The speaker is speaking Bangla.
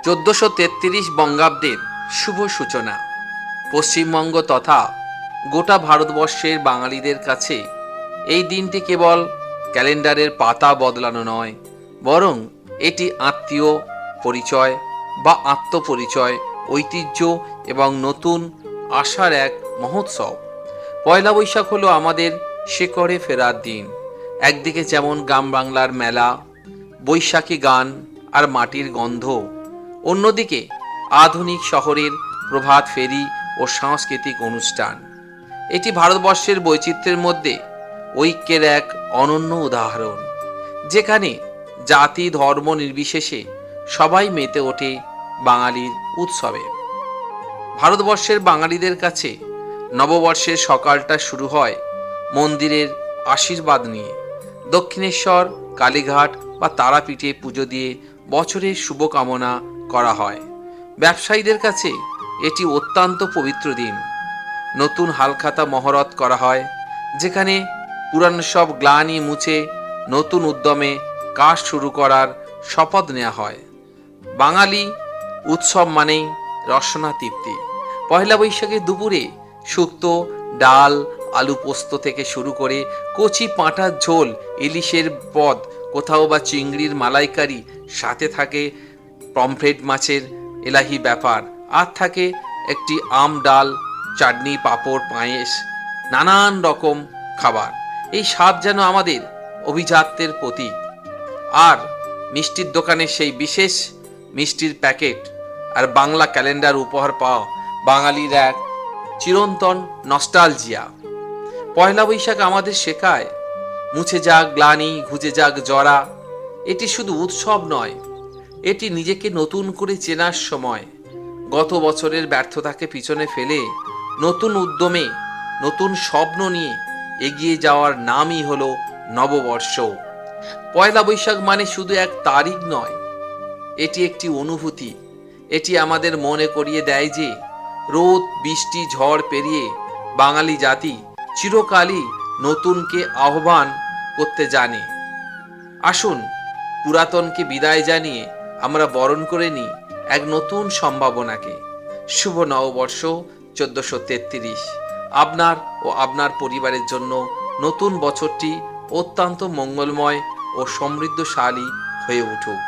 1433 বঙ্গাব্দের শুভ সূচনা। পশ্চিমবঙ্গ তথা গোটা ভারতবর্ষের বাঙালিদের কাছে এই দিনটি কেবল ক্যালেন্ডারের পাতা বদলানো নয়, বরং এটি আত্মীয় পরিচয় বা আত্মপরিচয়, ঐতিহ্য এবং নতুন আশার এক মহোৎসব। পয়লা বৈশাখ হলো আমাদের শেকড়ে ফেরার দিন। একদিকে যেমন গ্রাম বাংলার মেলা, বৈশাখী গান আর মাটির গন্ধ, অন্যদিকে আধুনিক শহরের প্রভাত ফেরি ও সাংস্কৃতিক অনুষ্ঠান। এটি ভারতবর্ষের বৈচিত্র্যের মধ্যে ঐক্যের এক অনন্য উদাহরণ, যেখানে জাতি ধর্ম নির্বিশেষে সবাই মেতে ওঠে বাঙালির উৎসবে। ভারতবর্ষের বাঙালিদের কাছে নববর্ষের সকালটা শুরু হয় মন্দিরের আশীর্বাদ নিয়ে। দক্ষিণেশ্বর, কালীঘাট বা তারাপীঠে পুজো দিয়ে বছরের শুভকামনা করা হয়। ব্যবসায়ীদের কাছে এটি অত্যন্ত পবিত্র দিন। নতুন হালখাতা মহরত করা হয়, যেখানে পুরানো সব গ্লানি মুছে নতুন উদ্যমে কাজ শুরু করার শপথ নেওয়া হয়। বাঙালি উৎসব মানেই রসনা তৃপ্তি। পয়লা বৈশাখের দুপুরে শুক্তো, ডাল, আলু পোস্ত থেকে শুরু করে কচি পাঁঠার ঝোল, ইলিশের পদ, কোথাও বা চিংড়ির মালাইকারি, সাথে থাকে পমফ্রেট মাছের এলাহি ব্যাপার, আর থাকে একটি আম ডাল, চাটনি, পাঁপড়, পায়েস, নানান রকম খাবার। এই স্বাদ যেন আমাদের অভিজাত্যের প্রতীক। আর মিষ্টির দোকানে সেই বিশেষ মিষ্টির প্যাকেট আর বাংলা ক্যালেন্ডার উপহার পাওয়া বাঙালির এক চিরন্তন নস্টালজিয়া। পয়লা বৈশাখ আমাদের শেখায়, মুছে যাক গ্লানি, ঘুচে যাক জরা। এটি শুধু উৎসব নয়, এটি নিজেকে নতুন করে চেনার সময়। গত বছরের ব্যর্থতাকে পিছনে ফেলে নতুন উদ্যমে, নতুন স্বপ্ন নিয়ে এগিয়ে যাওয়ার নামই হলো নববর্ষ। পয়লা বৈশাখ মানে শুধু এক তারিখ নয়, এটি একটি অনুভূতি। এটি আমাদের মনে করিয়ে দেয় যে রোদ, বৃষ্টি, ঝড় পেরিয়ে বাঙালি জাতি চিরকালই নতুনকে আহ্বান করতে জানে। আসুন পুরাতনকে বিদায় জানিয়ে আমরা বরণ করে নিই এক নতুন সম্ভাবনাকে। শুভ নববর্ষ 1433। আপনার ও আপনার পরিবারের জন্য নতুন বছরটি অত্যন্ত মঙ্গলময় ও সমৃদ্ধশালী হয়ে উঠুক।